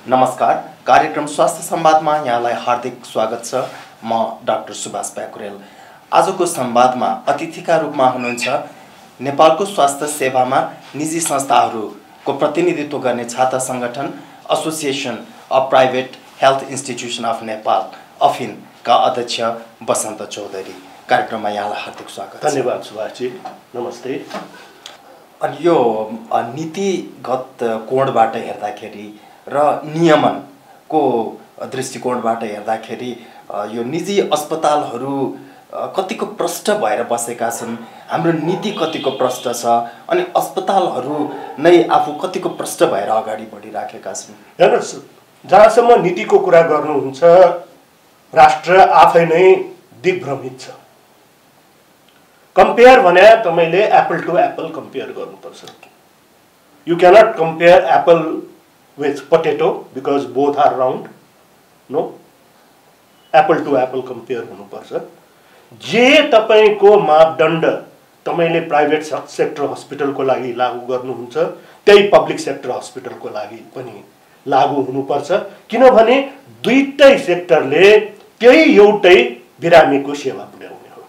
नमस्कार, कार्यक्रम स्वास्थ्य संवादमा यहाँलाई हार्दिक स्वागत छ। म डाक्टर सुभाष प्याकुरेल। आजको संवादमा अतिथिका रूपमा हुनुहुन्छ नेपालको स्वास्थ्य सेवामा निजी संस्थाहरूको प्रतिनिधित्व गर्ने छात्र संगठन association of private health institution of Nepal अफिन का अध्यक्ष बसन्त चौधरी। कार्यक्रममा यहाँलाई हार्दिक स्वागत। धन्यवाद सुभाषजी, नमस्ते। अनि यो नीतिगत कोणबाट हेर्दाखेरि र नियमनको दृष्टिकोणबाट हेर्दाखेरि यो निजी अस्पतालहरू कतिको प्रष्ट भएर बसेका छन्, हाम्रो नीति कतिको प्रष्ट छ अनि अस्पतालहरू नै आफू कतिको प्रष्ट भएर अगाडि बढिराखेका छन्। हेर्नुहोस्, जहाँसम्म नीतिको कुरा गर्नुहुन्छ, राष्ट्र आफै नै दिग्भ्रमित छ। कम्पेयर भने तपाईले एप्पल टु एप्पल कम्पेयर गर्नुपर्छ। You cannot compare Apple with potato because both are round. No, apple to apple compare हुनुपर्छ। जे तपाईको मापदण्ड तपाईले प्राइभेट सेक्टर हस्पिटलको लागि लागू गर्नुहुन्छ त्यही पब्लिक सेक्टर हस्पिटलको लागि पनि लागू हुनुपर्छ, किनभने दुईटै सेक्टरले त्यही एउटै बिरामीको सेवा पुर्याउने हो।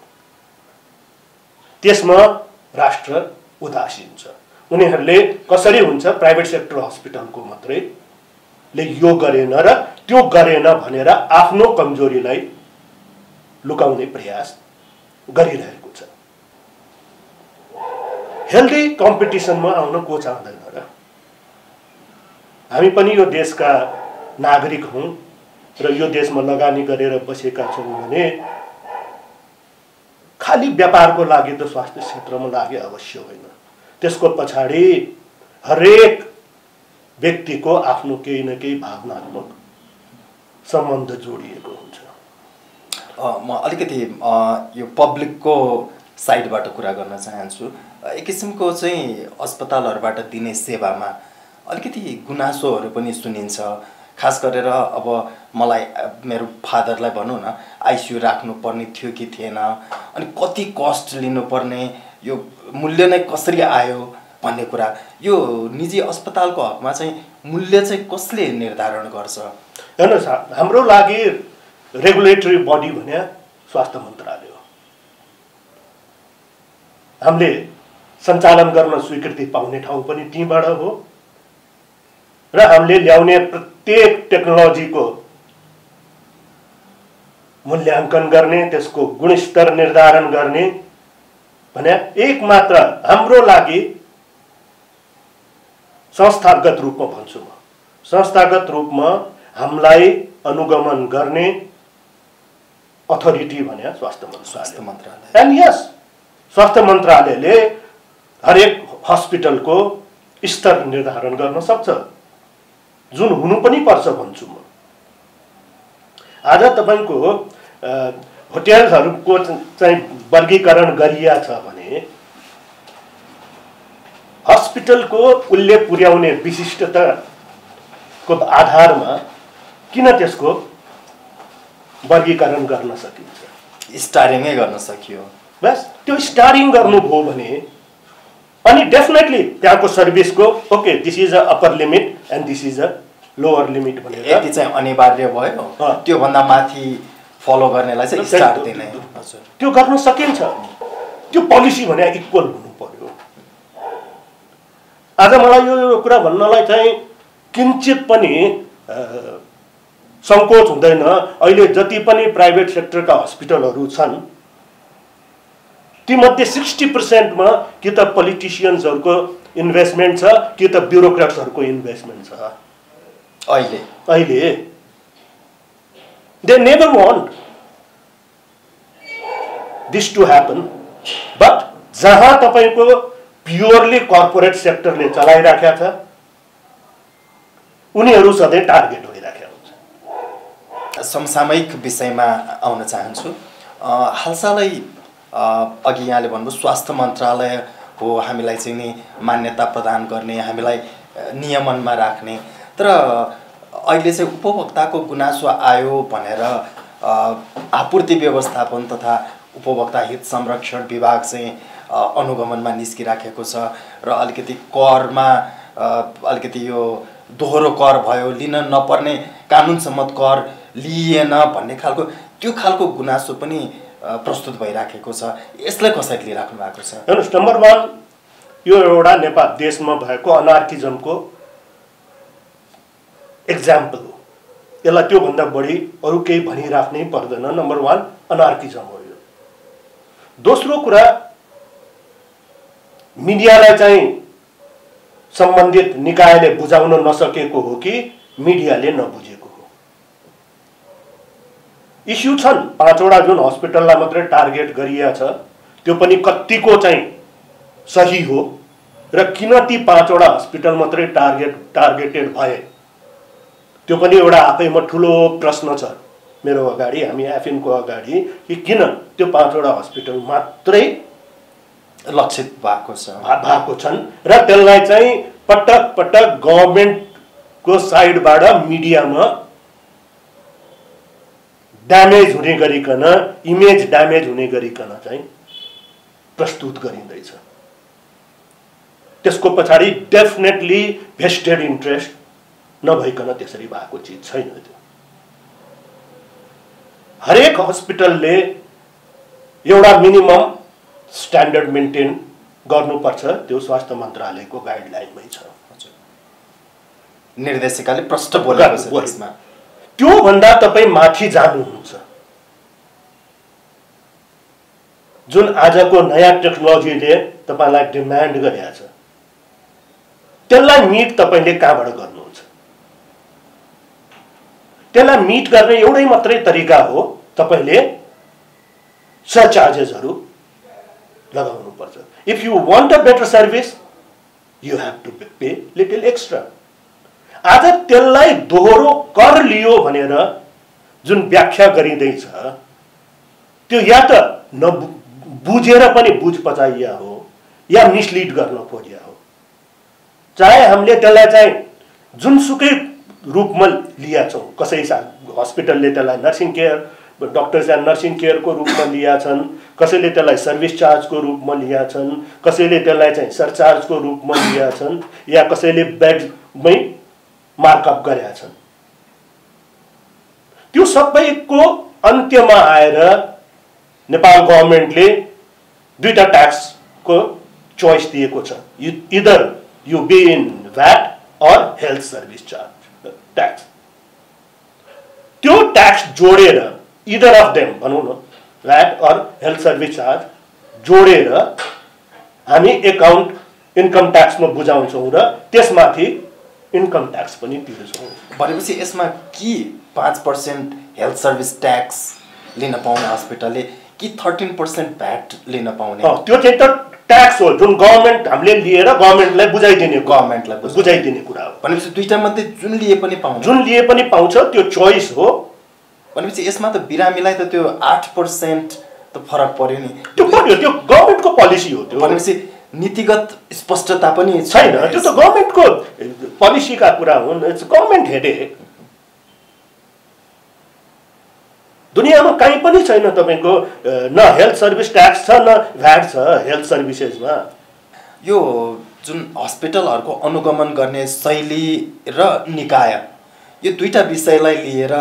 त्यसमा राष्ट्र उदासीन छ। उनीहरूले कसरी हुन्छ, प्राइभेट सेक्टर हस्पिटलको मात्रै ले यो गरेन र त्यो गरेन भनेर आफ्नो कमजोरीलाई लुकाउने प्रयास गरिरहेको छ। हेल्दी कम्पिटिसनमा आउन को चाहँदैन र? हामी पनि यो देशका नागरिक हौं र यो देशमा लगानी गरेर बसेका छौं भने खाली व्यापारको लागि त स्वास्थ्य क्षेत्रमा लागे अवश्य होइन। त्यसको पछाडि हरेक व्यक्तिको आफ्नो केही न केही भावनात्मक सम्बन्ध जोडिएको हुन्छ। म अलिकति यो पब्लिकको साइडबाट कुरा गर्न चाहन्छु। एक किसिमको चाहिँ अस्पतालहरूबाट दिने सेवामा अलिकति गुनासोहरू पनि सुनिन्छ। खास गरेर अब मलाई मेरो फादरलाई भनौँ न, आइसियु राख्नुपर्ने थियो कि थिएन, अनि कति कस्ट लिनुपर्ने, यो मूल्य नै कसरी आयो भन्ने कुरा। यो निजी अस्पतालको हकमा चाहिँ मूल्य चाहिँ कसले निर्धारण गर्छ? हेर्नुहोस्, हाम्रो लागि रेगुलेटरी बडी भने स्वास्थ्य मन्त्रालय हो। हामीले सञ्चालन गर्न स्वीकृति पाउने ठाउँ पनि त्यहीबाट हो र हामीले ल्याउने प्रत्येक टेक्नोलोजीको मूल्याङ्कन गर्ने, त्यसको गुणस्तर निर्धारण गर्ने भने एकमात्र हाम्रो लागि संस्थागत रूपमा भन्छु म, संस्थागत रूपमा हामीलाई अनुगमन गर्ने अथोरिटी भने स्वास्थ्य मन्त्रालय। एन्ड यस, स्वास्थ्य मन्त्रालयले हरेक हस्पिटलको स्तर निर्धारण गर्न सक्छ, जुन हुनु पनि पर्छ भन्छु म। आज तपाईको होटेलहरूको चाहिँ वर्गीकरण गरिया छ भने हस्पिटलको उसले पुर्याउने विशिष्टताको आधारमा किन त्यसको वर्गीकरण गर्न सकिन्छ? स्टारिङै गर्न सकियो। बस त्यो स्टारिङ गर्नुभयो भने अनि डेफिनेटली त्यहाँको सर्भिसको okay, this is a upper limit and this is a lower limit भनेर यति चाहिँ अनिवार्य भयो। त्यो भन्दा माथि फलो गर्नेलाई चाहिँ स्टार दिने। हजुर, त्यो गर्न सकिन्छ। त्यो पोलिसी भने इक्वल हुनु पर्यो। आज मलाई यो कुरा भन्नलाई चाहिँ किञ्चित पनि संकोच हुँदैन। अहिले जति पनि प्राइभेट सेक्टरका हस्पिटलहरू छन् तीमध्ये 60% मा कि त पोलिटिशियन्सहरूको इन्भेस्टमेन्ट छ कि त ब्युरोक्रेट्सहरूको इन्भेस्टमेन्ट छ। अहिले they never want this to happen, but जहाँ तपाईको प्योरली कर्पोरेट सेक्टरले चलाइराखेको छ उनीहरू सधैँ टार्गेट भइराखेको हुन्छ। समसामयिक विषयमा आउन चाहन्छु। हालसालै अघि यहाँले भन्नुभयो स्वास्थ्य मन्त्रालय हो हामीलाई चाहिँ नि मान्यता प्रदान गर्ने, हामीलाई नियमनमा राख्ने, तर अहिले चाहिँ उपभोक्ताको गुनासो आयो भनेर आपूर्ति व्यवस्थापन तथा उपभोक्ता हित संरक्षण विभाग चाहिँ अनुगमनमा निस्किराखेको छ र अलिकति करमा अलिकति यो दोहोरो कर भयो, लिन नपर्ने कानुन सम्मत कर लिएन भन्ने खालको त्यो खालको गुनासो पनि प्रस्तुत भइराखेको छ। यसलाई कसरी लिइराख्नु भएको छ? हेर्नुहोस्, नम्बर 1 यो एउटा नेपाल देशमा भएको अनार्किजमको एक्जाम्पल हो। यसलाई त्योभन्दा बढी अरू केही भनिराख्नै पर्दैन। नम्बर 1 अनार्किजम हो यो। दोस्रो कुरा, मिडियालाई चाहिँ सम्बन्धित निकायले बुझाउन नसकेको हो कि मिडियाले नबुझेको हो। इस्यु छन् 5वटा जुन हस्पिटललाई मात्रै टार्गेट गरिएको छ, त्यो पनि कतिको चाहिँ सही हो र किन ती 5वटा हस्पिटल मात्रै टार्गेटेड भए, त्यो पनि एउटा आफैमा ठुलो प्रश्न छ मेरो अगाडि, हामी एफएनको अगाडि, कि किन त्यो 5वटा हस्पिटल मात्रै लक्षित भएको छन् र त्यसलाई चाहिँ पटक पटक गभर्नमेन्टको साइडबाट मिडियामा ड्यामेज हुने गरिकन, इमेज ड्यामेज हुने गरिकन चाहिँ प्रस्तुत गरिँदैछ। त्यसको पछाडि डेफिनेटली भेस्टेड इन्ट्रेस्ट नभइकन त्यसरी भएको चिज छैन। त्यो हरेक हस्पिटलले एउटा मिनिमम स्ट्यान्डर्ड मेन्टेन गर्नुपर्छ, त्यो स्वास्थ्य मन्त्रालयको गाइडलाइनमै छ। निर्देशिकाले प्रष्ट बोलेको छ त्यसमा। त्यो भन्दा तपाई माथि जानुहुन्छ। जुन आजको नयाँ टेक्नोलोजीले तपाईलाई डिमान्ड गरेको छ, त्यसलाई मिट तपाईले कहाँबाट गर्नुहुन्छ? त्यसलाई मिट गर्ने एउटै मात्रै तरिका हो, तपाईले सरचार्जेसहरु लगाउनु पर्छ। If you want a better service, you have to pay little extra. आज त्यसलाई दोहोरो कर लियो भनेर जुन व्याख्या गरिँदैछ, त्यो या त नबुझेर पनि बुझ पचाइया हो या मिसलिड गर्न खोजिया हो। चाहे हामीले त्यसलाई चाहिँ जुनसुकै रूपमा लिया छौं, कसै हस्पिटलले त्यसलाई nursing care, doctors and nursing केयरको रूपमा लिया छन्, कसैले त्यसलाई सर्भिस चार्जको रूपमा लिया छन्, कसैले त्यसलाई चाहिँ सरचार्जको रूपमा लिया छन्, या कसैले बेडमै मार्कअप गरेका छन्। त्यो सबैको अन्त्यमा आएर नेपाल गभर्नमेन्टले दुईटा ट्याक्सको चोइस दिएको छ, इदर यु बी इन भ्याट और हेल्थ सर्भिस चार्ज ट्याक्स। त्यो ट्याक्स जोडेर इदर अफ देम भनौं न, भ्याट और हेल्थ सर्भिस चार्ज जोडेर हामी अकाउन्ट इन्कम ट्याक्समा बुझाउँछौं र त्यसमाथि इन्कम ट्याक्स पनि तिर्छौं। भनेपछि यसमा कि 5% हेल्थ सर्भिस ट्याक्स लिन पाउने हस्पिटलले कि 13% भ्याट लिन पाउने? त्यो चाहिँ त ट्याक्स हो जुन गभर्नमेन्ट हामीले लिएर गभर्नमेन्टलाई बुझाइदिने कुरा हो। भनेपछि दुईटा मध्ये जुन लिए पनि पाउँछ त्यो चोइस हो। भनेपछि यसमा त बिरामीलाई त त्यो 8% त फरक पर्यो नि। त्यो पर्यो, त्यो गभर्नमेन्टको पोलिसी हो। त्यो भनेपछि नीतिगत स्पष्टता पनि छैन। त्यो त गभर्नमेन्टको पोलिसीका कुरा हुन्। It's government headache. दुनियाँमा कहीँ पनि छैन तपाईको न हेल्थ सर्भिस ट्याक्स छ न भ्याट छ हेल्थ सर्भिसेसमा। यो जुन हस्पिटलहरुको अनुगमन गर्ने शैली र निकाय, यो दुईटा विषयलाई लिएर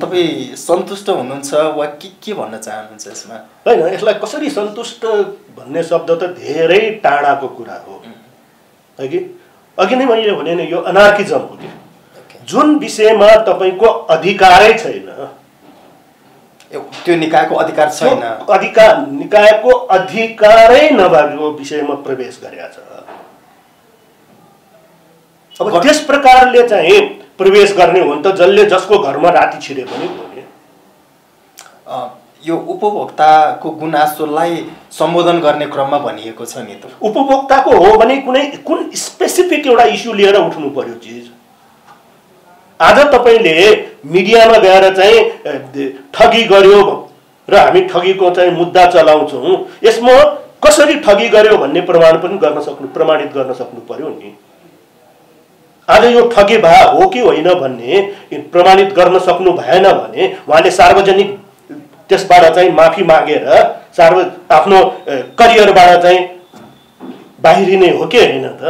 तपाई सन्तुष्ट हुनुहुन्छ वा के भन्न चाहनुहुन्छ यसमा? हैन, यसलाई कसरी सन्तुष्ट भन्ने शब्द त धेरै टाढाको कुरा हो। अघि नै मैले भने नि, यो अनार्किजम हो। जुन विषयमा तपाईको अधिकारै छैन, त्यो निकायको अधिकार छैन, निकायको अधिकारै नभएको विषयमा प्रवेश गरेका छ। अब त्यस प्रकारले चाहिँ प्रवेश गर्ने हो त जसले जसको घरमा राति छिरे पनि हो नि। यो उपभोक्ताको गुनासोलाई सम्बोधन गर्ने क्रममा भनिएको छ नि। त उपभोक्ताको हो भने कुन स्पेसिफिक एउटा इस्यु लिएर उठ्नु पर्यो चिज। आज तपाईले मिडियामा गएर चाहिँ ठगी गर्यो र हामी ठगीको चाहिँ मुद्दा चलाउँछौं, यसमा कसरी ठगी गर्यो भन्ने प्रमाणित गर्न सक्नु पर्यो नि। आज यो ठगी भए हो कि होइन भन्ने प्रमाणित गर्न सक्नु भएन भने उहाँले सार्वजनिक त्यसबाट चाहिँ माफी मागेर आफ्नो करियरबाट चाहिँ बाहिरिने हो कि होइन त?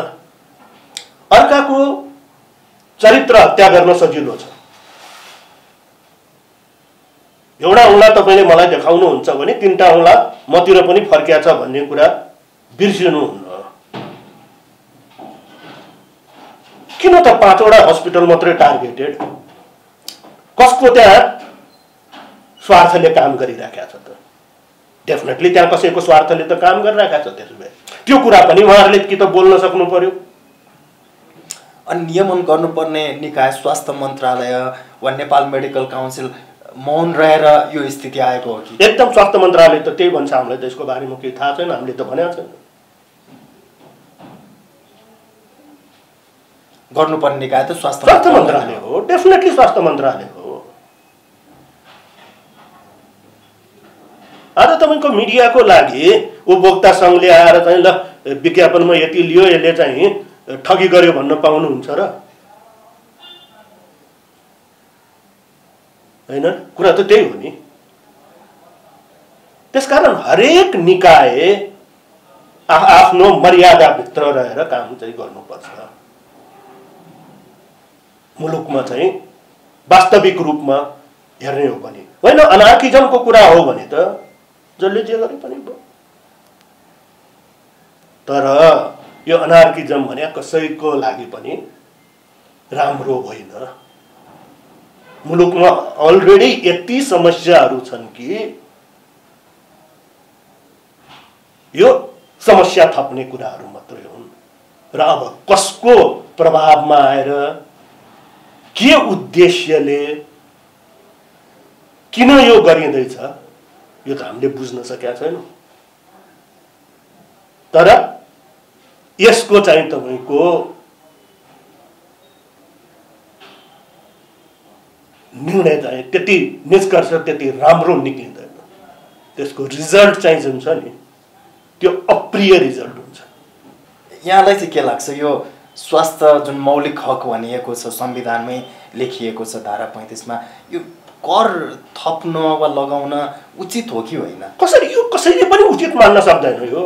अर्काको चरित्र हत्या गर्न सजिलो छ। एउटा औँला तपाईँले मलाई देखाउनुहुन्छ भने 3टा औँला मतिर पनि फर्किया छ भन्ने कुरा बिर्सिनुहुन्न। किन त 5वटा हस्पिटल मात्रै टार्गेटेड? कसको त्यहाँ स्वार्थले काम गरिराखेको छ त? डेफिनेटली त्यहाँ कसैको स्वार्थले त काम गरिराखेको छ। त्यसो भए त्यो कुरा पनि उहाँहरूले कि त बोल्न सक्नु पर्यो। अनि नियमन गर्नुपर्ने निकाय स्वास्थ्य मन्त्रालय वा नेपाल मेडिकल काउन्सिल मौन रहेर यो स्थिति आएको हो कि? एकदम स्वास्थ्य मन्त्रालय त त्यही भन्छ। हामीलाई त यसको बारेमा केही थाहा छैन, हामीले त भनेको छैन। गर्नुपर्ने निकाय त स्वास्थ्य मन्त्रालय हो, डेफिनेटली स्वास्थ्य मन्त्रालय हो। आज तपाईँको मिडियाको लागि उपभोक्ता सङ्घले आएर चाहिँ ल विज्ञापनमा यति लियो, यसले चाहिँ ठगी गर्यो भन्न पाउनुहुन्छ र? हैन, कुरा त त्यही हो नि। त्यसकारण हरेक निकाय आफ्नो मर्यादाभित्र रहेर काम चाहिँ गर्नुपर्छ। मुलुकमा चाहिँ वास्तविक रूपमा हेर्ने हो भने होइन, अनार्किजमको कुरा हो भने त जसले जे गरे पनि भयो। तर यो अनार्किजम भने कसैको लागि पनि राम्रो होइन। मुलुकमा अलरेडी यति समस्याहरू छन् कि यो समस्या थप्ने कुराहरू मात्रै हुन्। र अब कसको प्रभावमा आएर के उद्देश्यले किन यो गरिँदैछ यो त हामीले बुझ्न सकेका छैनौँ। तर यसको चाहिँ तपाईँको निर्णय चाहिँ त्यति निष्कर्ष त्यति राम्रो निक्लिँदैन। त्यसको रिजल्ट चाहिँ जुन छ नि त्यो अप्रिय रिजल्ट हुन्छ। यहाँलाई चाहिँ के लाग्छ यो स्वास्थ्य जुन मौलिक हक भनिएको छ संविधानमै लेखिएको छ धारा 35 मा, यो कर थप्न वा लगाउन उचित हो कि होइन? कसरी यो कसैले पनि उचित मान्न सक्दैन। यो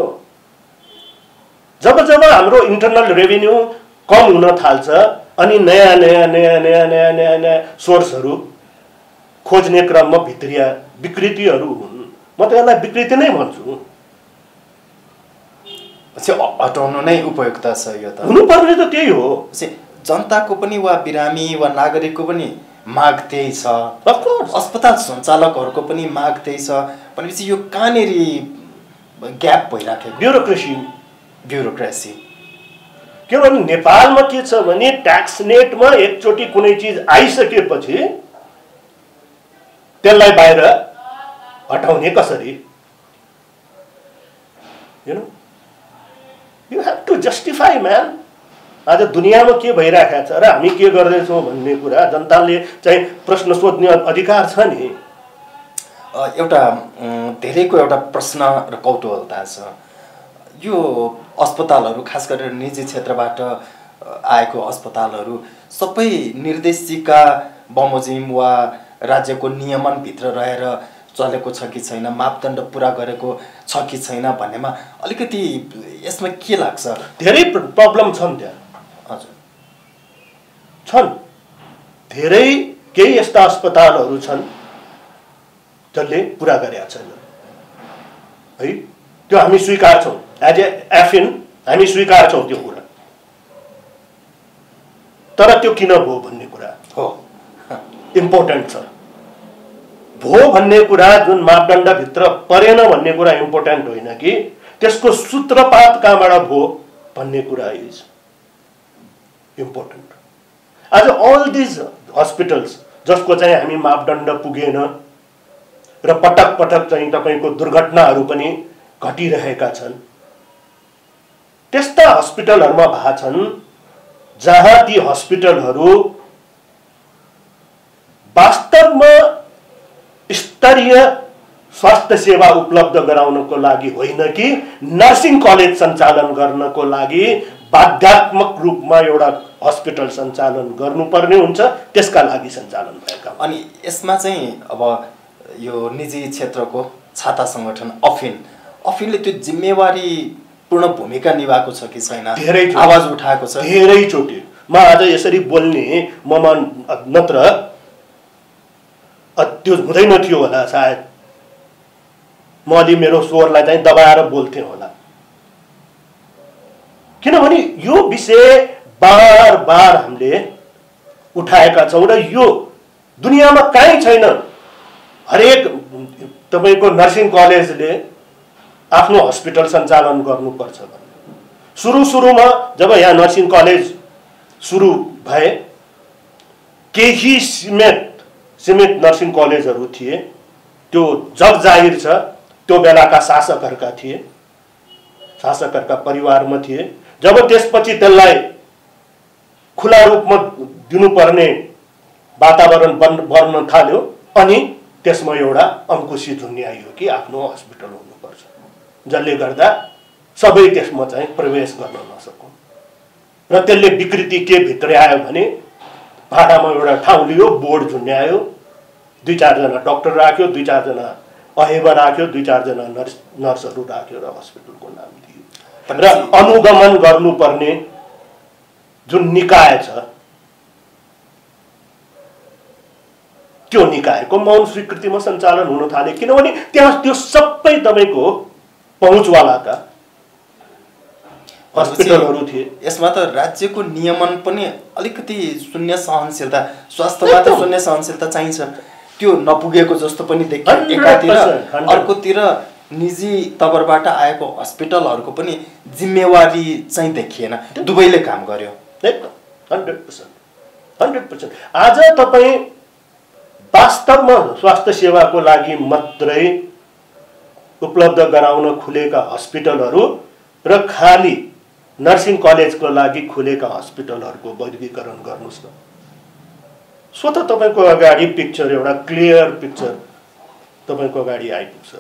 जब जब हाम्रो इन्टरनल रेभिन्यू कम हुन थाल्छ अनि नयाँ नयाँ नयाँ नयाँ नयाँ नयाँ नयाँ सोर्सहरू खोज्ने क्रममा भित्रिया विकृतिहरू हुन्। म त यसलाई विकृति नै भन्छु। हटाउनु नै उपयुक्त छ। यो त हुनुपर्ने त त्यही हो। जनताको पनि वा बिरामी वा नागरिकको पनि माग त्यही छ, अफकोर्स अस्पताल सञ्चालकहरूको पनि माग त्यही छ भनेपछि यो कहाँनेरि ग्याप भइराखेको? ब्युरोक्रेसी। किनभने नेपालमा के छ भने ट्याक्स नेटमा एकचोटि कुनै चिज आइसकेपछि त्यसलाई बाहिर हटाउने कसरी? You have to justify man. आज दुनियाँमा के भइरहेको छ र हामी के गर्दैछौँ भन्ने कुरा जनताले चाहिँ प्रश्न सोध्ने अधिकार छ नि। एउटा धेरैको एउटा प्रश्न र कौतूहलता छ। यो अस्पतालहरू खास गरेर निजी क्षेत्रबाट आएको अस्पतालहरू सबै निर्देशिका बमोजिम वा राज्यको नियमनभित्र रहेर चलेको छ कि छैन, मापदण्ड पुरा गरेको छ कि छैन भन्नेमा अलिकति यसमा के लाग्छ? धेरै प्रब्लम छन् त्यहाँ। हजुर छन् धेरै। केही यस्ता अस्पतालहरू छन् जसले पुरा गरेका छैन है। त्यो हामी स्वीकार्छौँ। एज ए एफिन हामी स्वीकार्छौँ त्यो कुरा। तर त्यो किन भयो भन्ने कुरा हो इम्पोर्टेन्ट छ। भो भन्ने कुरा जुन मापदण्डभित्र परेन भन्ने कुरा इम्पोर्टेन्ट होइन कि त्यसको सूत्रपात कहाँबाट भो भन्ने कुरा इज इम्पोर्टेन्ट। आज अल दिज हस्पिटल्स जसको चाहिँ हामी मापदण्ड पुगेन र पटक पटक चाहिँ तपाईँको दुर्घटनाहरू पनि घटिरहेका छन्, त्यस्ता हस्पिटलहरूमा भएका छन् जहाँ ती हस्पिटलहरू वास्तवमा स्तरीय स्वास्थ्य सेवा उपलब्ध गराउनको लागि होइन कि नर्सिङ कलेज सञ्चालन गर्नको लागि बाध्यात्मक रूपमा एउटा हस्पिटल सञ्चालन गर्नुपर्ने हुन्छ, त्यसका लागि सञ्चालन भएका। अनि यसमा चाहिँ अब यो निजी क्षेत्रको छाता सङ्गठन अफिनले त्यो जिम्मेवारी पूर्ण भूमिका निभाएको छ कि छैन? धेरै आवाज उठाएको छ धेरैचोटि। म आज यसरी बोल्ने ममा नत्र त्यो हुँदैन थियो होला सायद। म अलि मेरो स्वरलाई चाहिँ दबाएर बोल्थेँ होला, किनभने यो विषय बार बार हामीले उठाएका छौँ र यो दुनियाँमा कहीँ छैन। हरेक तपाईको नर्सिङ कलेजले आफ्नो हस्पिटल सञ्चालन गर्नुपर्छ भन्ने। सुरुमा जब यहाँ नर्सिङ कलेज सुरु भए केही सीमित नर्सिङ कलेजहरू थिए, त्यो जग जाहिर छ त्यो बेलाका शासकहरूका थिए, शासकहरूका परिवारमा थिए। जब त्यसपछि त्यसलाई खुला रूपमा दिनुपर्ने वातावरण बन्न थाल्यो अनि त्यसमा एउटा अंकुशी झुन्याइयो कि आफ्नो हस्पिटल हुनुपर्छ, जसले गर्दा सबै त्यसमा चाहिँ प्रवेश गर्न नसकौँ। र त्यसले विकृति के भित्र आयो भने भाडामा एउटा ठाउँ लियो, बोर्ड झुन्यायो, 2-4 जना डाक्टर राख्यो, 2-4 जना अहेबा राख्यो, 2-4 जना नर्सहरू राख्यो र हस्पिटलको नाम दियो। र अनुगमन गर्नुपर्ने जुन निकाय छ त्यो निकायको मौन स्वीकृतिमा सञ्चालन हुन थाले, किनभने त्यहाँ त्यो सबै तपाईको पहुँचवालाका हस्पिटलहरू थिए। यसमा त राज्यको नियमन पनि अलिकति शून्य सहनशीलता, स्वास्थ्यमा त शून्य सहनशीलता चाहिन्छ, त्यो नपुगेको जस्तो पनि देखियो एकातिर। अर्कोतिर निजी तवरबाट आएको हस्पिटलहरूको पनि जिम्मेवारी चाहिँ देखिएन, दुवैले काम गर्यो। एकदम 100%। आज तपाईँ वास्तवमा स्वास्थ्य सेवाको लागि मात्रै उपलब्ध गराउन खुलेका हस्पिटलहरू र खाली नर्सिङ कलेजको लागि खुलेका हस्पिटलहरूको वर्गीकरण गर्नुस् न। स्वतः तपाईको अगाडि पिक्चर, एउटा क्लियर पिक्चर तपाईको अगाडि आइपुग्छ।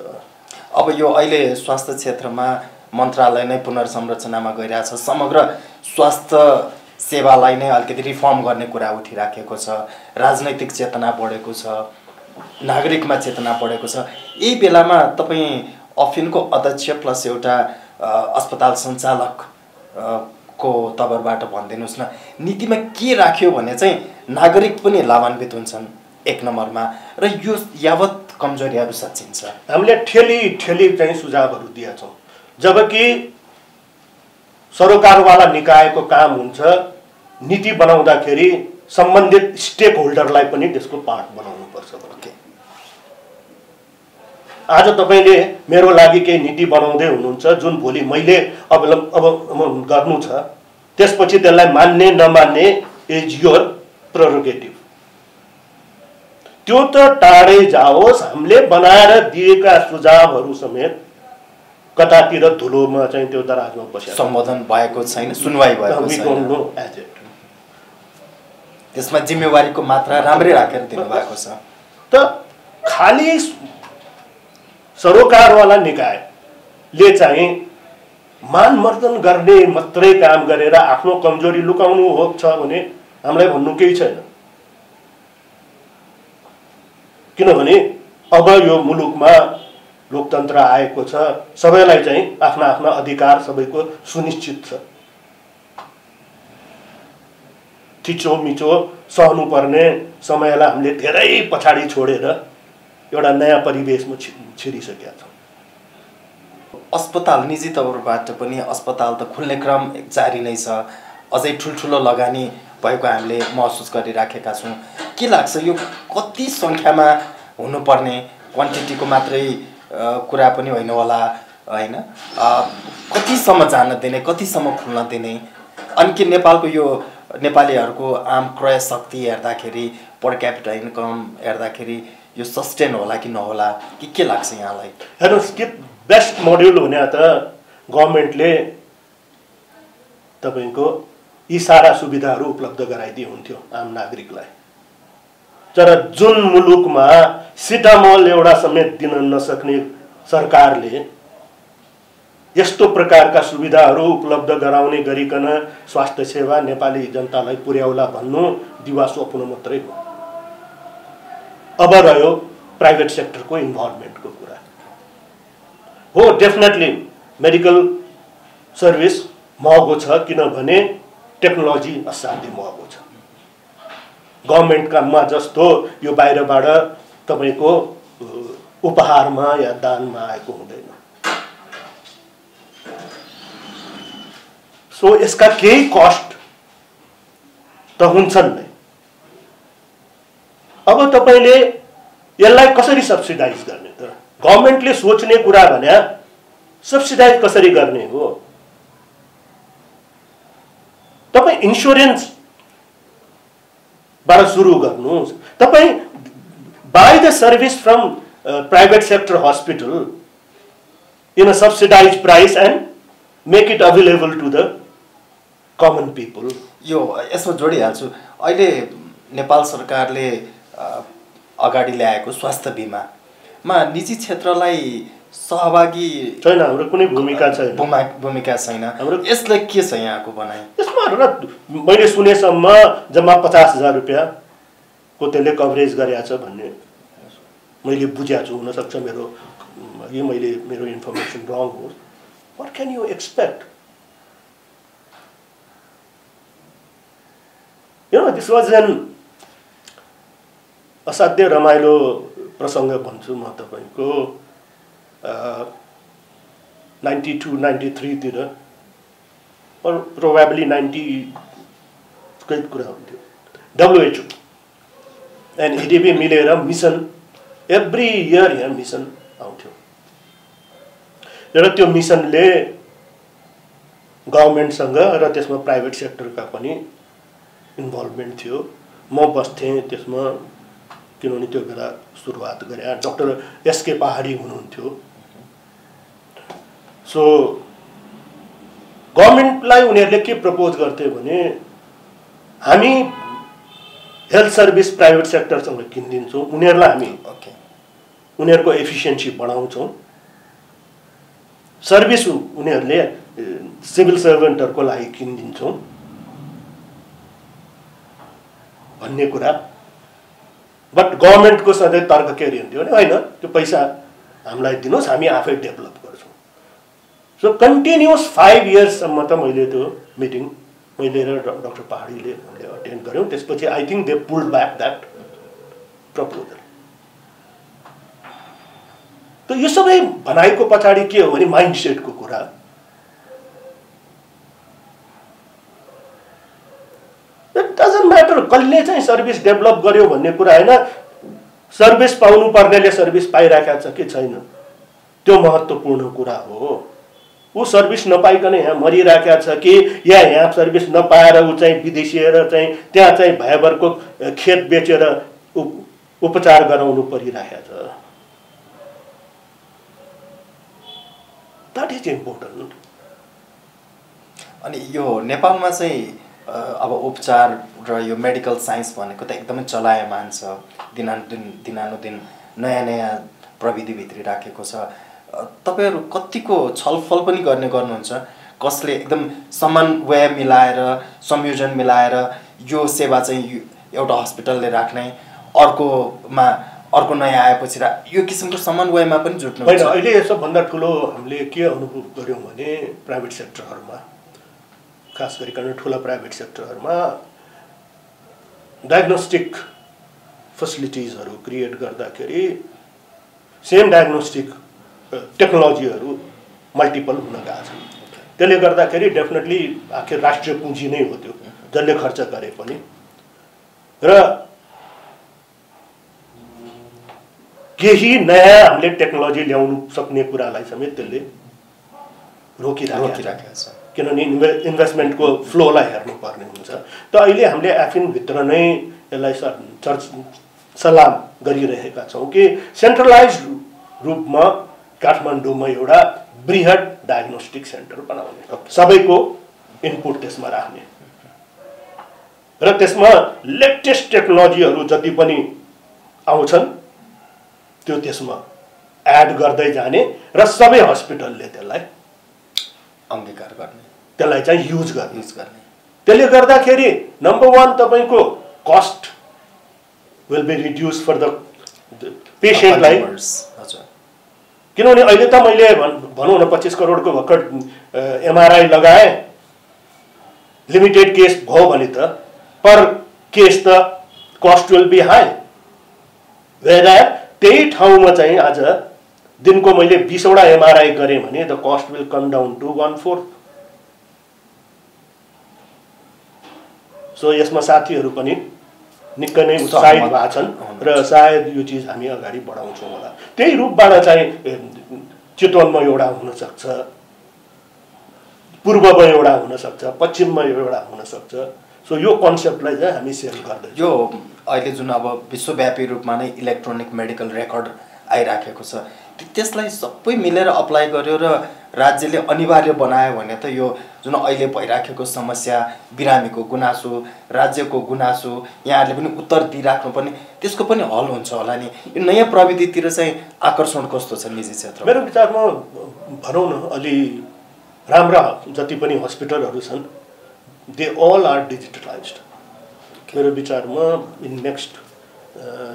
अब यो अहिले स्वास्थ्य क्षेत्रमा मन्त्रालय नै पुनर्संरचनामा गइरहेछ, समग्र स्वास्थ्य सेवालाई नै अलिकति रिफर्म गर्ने कुरा उठिराखेको छ, राजनैतिक चेतना बढेको छ, नागरिकमा चेतना बढेको छ। यही बेलामा तपाईँ अफिनको अध्यक्ष प्लस एउटा अस्पताल सञ्चालक को तवरबाट भनिदिनुहोस् न, नीतिमा के राख्यो भने चाहिँ नागरिक पनि लाभान्वित हुन्छन् एक नम्बरमा, र यो यावत कमजोरीहरू सचिन्छ। हामीले ठेली चाहिँ सुझावहरू दिएका छौँ, जबकि सरोकारवाला निकायको काम हुन्छ नीति बनाउँदाखेरि सम्बन्धित स्टेक होल्डरलाई पनि त्यसको पार्ट बनाउनुपर्छ। आज तपाईँले मेरो लागि केही नीति बनाउँदै हुनुहुन्छ जुन भोलि मैले अब गर्नु छ, त्यसपछि त्यसलाई मान्ने नमान्ने इज योर प्रेरोगेटिभ। त्यो त टाढै जाओस्, हामीले बनाएर दिएका सुझावहरू समेत कतातिर धुलोमा चाहिँ त्यो दराजमा बसेर सम्बोधन भएको छैन, सुनवाई भएको छैन। त्यसमा जिम्मेवारीको मात्रा राम्रै राखेर दिनुभएको छ। त खाली सरोकारवाला निकायले चाहिँ मानमर्दन गर्ने मात्रै काम गरेर आफ्नो कमजोरी लुकाउनु हो छ भने हामीलाई भन्नु केही छैन, किनभने अब यो मुलुकमा लोकतन्त्र आएको छ, सबैलाई चाहिँ आफ्ना आफ्ना अधिकार सबैको सुनिश्चित छ। थिचोमिचो सहनुपर्ने समयलाई हामीले धेरै पछाडि छोडेर एउटा नयाँ परिवेशमा छिरिसकेका छौँ। अस्पताल निजी तवरबाट पनि अस्पताल त खुल्ने क्रम जारी नै छ, अझै ठुल्ठुलो लगानी भएको हामीले महसुस गरिराखेका छौँ। के लाग्छ यो कति सङ्ख्यामा हुनुपर्ने, क्वान्टिटीको मात्रै कुरा पनि होइन होला होइन, कतिसम्म जान दिने, कतिसम्म खुल्न दिने, अनि के नेपालको यो नेपालीहरूको आम क्रय शक्ति हेर्दाखेरि, पर क्यापिटा इन्कम हेर्दाखेरि यो सस्टेन होला कि नहोला, कि के लाग्छ यहाँलाई? हेर्नुहोस्, के बेस्ट मोड्युल हुने त गभर्मेन्टले तपाईँको यी सारा सुविधाहरू उपलब्ध गराइदिए हुन्थ्यो आम नागरिकलाई। तर जुन मुलुकमा सिटामोल एउटा समेत दिन नसक्ने सरकारले यस्तो प्रकारका सुविधाहरू उपलब्ध गराउने गरिकन स्वास्थ्य सेवा नेपाली जनतालाई पुर्याउला भन्नु दिवा स्वप्न मात्रै हो। अब रह्यो प्राइभेट सेक्टरको इन्भल्भमेन्टको कुरा। हो, डेफिनेटली मेडिकल सर्भिस महँगो छ, किनभने टेक्नोलोजी असाध्यै महँगो छ। गभर्मेन्ट काममा जस्तो यो बाहिरबाट तपाईको उपहारमा या दानमा आएको हुँदैन। सो यसका केही कस्ट त हुन्छन् नै। अब तपाईले यसलाई कसरी सब्सिडाइज गर्ने त? गभर्मेन्टले सोच्ने कुरा भने सब्सिडाइज कसरी गर्ने हो? तपाई इन्स्योरेन्स बाट सुरु गर्नुस्। तपाई buy the service from private sector hospital in a subsidized price and make it available to the common people. यो यसमा जोडिहाल्छु। अहिले नेपाल सरकारले अगाडि ल्याएको स्वास्थ्य बीमामा निजी क्षेत्रलाई सहभागी छैन, हाम्रो कुनै भूमिका छैन। भूमिका छैन। यसलाई के छ यहाँको भनाइ? यसमा मैले सुनेसम्म जम्मा 50,000 रुपैयाँ को त्यसले कभरेज गरेको छ भन्ने मैले बुझेको छु। हुन सक्छ मेरो इन्फर्मेसन रङ हो। What can you expect? This was an असाध्य रमाइलो प्रसङ्ग भन्छु म तपाईको। 92-93 तिर प्रोबेबली 90 कै कुरा हुन्थ्यो। WHO एन्ड EDB मिलेर मिसन एभ्री इयर यहाँ मिसन आउँथ्यो र त्यो मिसनले गभर्मेन्टसँग र त्यसमा प्राइभेट सेक्टरका पनि इन्भल्भमेन्ट थियो। म बस्थेँ त्यसमा, किनभने त्यो बेला सुरुवात गरे डाक्टर SK पहाडी हुनुहुन्थ्यो। सो गभर्मेन्टलाई उनीहरूले के प्रपोज गर्थे भने हामी हेल्थ सर्भिस प्राइभेट सेक्टरसँग किनिदिन्छौँ, उनीहरूलाई हामी उनीहरूको एफिसिएन्सी बढाउँछौँ, सर्भिस उनीहरूले सिभिल सर्भेन्टहरूको लागि किनिदिन्छौँ भन्ने कुरा। बट गभर्मेन्टको सधैँ तर्क के हुन्थ्यो भने होइन, त्यो पैसा हामीलाई दिनुहोस्, हामी आफै डेभलप गर्छौँ। सो कन्टिन्युस 5 इयर्ससम्म त मैले त्यो मिटिङ मैले र डाक्टर पहाडीले हामीले अटेन्ड गऱ्यौँ। त्यसपछि I think they pulled back that proposal. त यो सबै भनाइको पछाडि के हो भने माइन्डसेटको कुरा। इट डजन्ट म्याटर कसले चाहिँ सर्भिस डेभलप गर्यो भन्ने कुरा होइन। सर्भिस पाउनु पर्नेले सर्भिस पाइरहेको छ कि छैन, त्यो महत्त्वपूर्ण कुरा हो। ऊ सर्भिस नपाइकन यहाँ मरिरहेको छ कि या यहाँ सर्भिस नपाएर ऊ चाहिँ विदेशिएर चाहिँ त्यहाँ चाहिँ भयभरको खेत बेचेर उपचार गराउनु परिरहेको छ। That is important. अनि यो नेपालमा चाहिँ अब उपचार र यो मेडिकल साइन्स भनेको त एकदमै चलायमान छ। दिनानुदिन नयाँ नयाँ प्रविधि भित्री राखेको छ। तपाईहरु कतिको छलफल पनि गर्नुहुन्छ कसले एकदम समन्वय मिलाएर संयोजन मिलाएर यो सेवा चाहिँ एउटा हस्पिटलले राख्ने, अर्को नयाँ आएपछि यो किसिमको समन्वयमा पनि जुट्नु होइन? अहिले सबभन्दा ठुलो हामीले के अनुभव गर्यौँ भने प्राइभेट सेक्टरहरूमा, खास गरिकन ठुला प्राइभेट सेक्टरहरूमा डायग्नोस्टिक फेसिलिटिजहरू क्रिएट गर्दाखेरि सेम डायग्नोस्टिक टेक्नोलोजीहरू मल्टिपल हुन गएको छ। त्यसले गर्दाखेरि डेफिनेटली आखिर राष्ट्रिय पुँजी नै हो त्यो, जसले खर्च गरे पनि। र केही नयाँ हामीले टेक्नोलोजी ल्याउनु सक्ने कुरालाई समेत त्यसले रोकिराखेको छ, किनभने इन्भेस्टमेन्टको फ्लोलाई हेर्नुपर्ने हुन्छ। त अहिले हामीले एफिनभित्र नै यसलाई सल्लाह गरिरहेका छौँ कि सेन्ट्रलाइज रूपमा काठमाडौँमा एउटा बृहत डायग्नोस्टिक सेन्टर बनाउने, सबैको इनपुट त्यसमा राख्ने र त्यसमा लेटेस्ट टेक्नोलोजीहरू जति पनि आउँछन् त्यो त्यसमा एड गर्दै जाने र सबै हस्पिटलले त्यसलाई अंगीकार गर्ने, त्यसलाई चाहिँ युज गर्ने। त्यसले गर्दाखेरि नम्बर 1 तपाईको cost will be reduce for the पेशेन्टलाई। किनभने अहिले त मैले भनौँ न 25 करोडको भर्खर MRI लगाएँ, लिमिटेड केस भयो भने त पर केस त cost will be high. Where त्यही ठाउँमा चाहिँ आज दिनको मैले 20 वटा एमआरआई गरेँ भने the cost will come down to 1/4। So यसमा साथीहरू पनि निकै नै उत्साहित भएका छन् र सायद यो चिज हामी अगाडि बढाउँछौँ होला। त्यही रूपबाट चाहिँ चितवनमा एउटा हुनसक्छ, पूर्वमा एउटा हुनसक्छ, पश्चिममा एउटा हुनसक्छ। सो यो कन्सेप्टलाई चाहिँ हामी सेल गर्दैछौँ। यो अहिले जुन अब विश्वव्यापी रूपमा नै इलेक्ट्रोनिक मेडिकल रेकर्ड आइराखेको छ, त्यसलाई सबै मिलेर अप्लाई गर्यो र राज्यले अनिवार्य बनायो भने त यो जुन अहिले भइराखेको समस्या, बिरामीको गुनासो, राज्यको गुनासो, यहाँहरूले पनि उत्तर दिइराख्नु पर्ने, त्यसको पनि हल हुन्छ होला नि। यो नयाँ प्रविधितिर चाहिँ आकर्षण कस्तो छ निजी क्षेत्र? मेरो विचारमा भनौँ न अलि राम्रा जति पनि हस्पिटलहरू छन् दे अल आर डिजिटलाइज्ड। मेरो विचारमा in next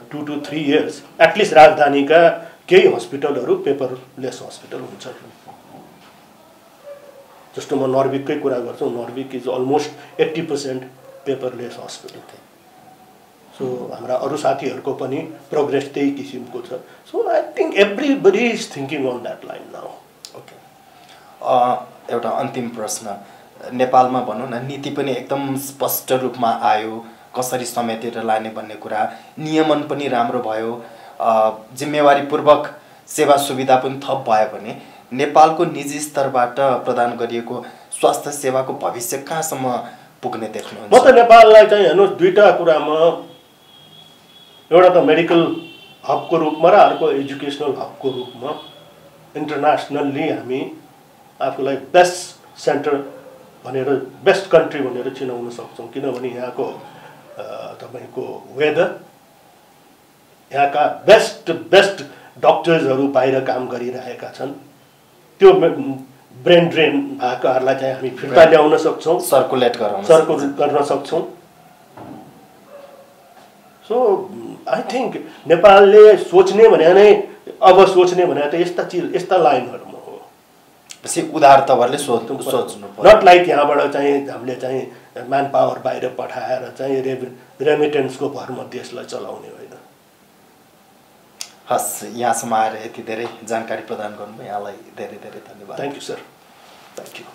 2 to 3 years at least राजधानीका केही हस्पिटलहरू पेपरलेस हस्पिटल हुन्छ। जस्तो म नर्विककै कुरा गर्छु, Norvic is almost 80% paperless hospital. So हाम्रा अरू साथीहरूको पनि प्रोग्रेस त्यही किसिमको छ। So I think everybody is thinking on that line now. Okay, एउटा अन्तिम प्रश्न, नेपालमा भनौँ न नीति पनि एकदम स्पष्ट रूपमा आयो, कसरी समेटेर लाने भन्ने कुरा, नियमन पनि राम्रो भयो, जिम्मेवारीपूर्वक सेवा सुविधा पनि थप भयो भने नेपालको निजी स्तरबाट प्रदान गरिएको स्वास्थ्य सेवाको भविष्य कहाँसम्म पुग्ने देख्नुहुन्छ? म त नेपाललाई चाहिँ हेर्नुहोस् दुईटा कुरामा, एउटा त मेडिकल हबको रूपमा र अर्को एजुकेसनल हबको रूपमा इन्टरनेसनल्ली हामी आफूलाई बेस्ट सेन्टर भनेर, बेस्ट कन्ट्री भनेर चिनाउन सक्छौँ। किनभने यहाँको तपाईँको वेदर, यहाँका बेस्ट डक्टर्सहरू बाहिर काम गरिरहेका छन्। त्यो ब्रेन ड्रेन भएकाहरूलाई चाहिँ हामी फिर्ता ल्याउन सक्छौँ, सर्कुलेट गर्न सक्छौँ। सो आई थिङ्क नेपालले सोच्ने भने नै, अब सोच्ने भने त यस्ता लाइनहरूमा हो। उदार तवरले सोच्नु, नट लाइक यहाँबाट चाहिँ हामीले चाहिँ म्यान पावर बाहिर पठाएर चाहिँ रेमिटेन्सको भरमा देशलाई चलाउने होइन। हस्, यहाँसम्म आएर यति धेरै जानकारी प्रदान गर्नुभयो, यहाँलाई धेरै धेरै धन्यवाद। Thank you sir, thank you.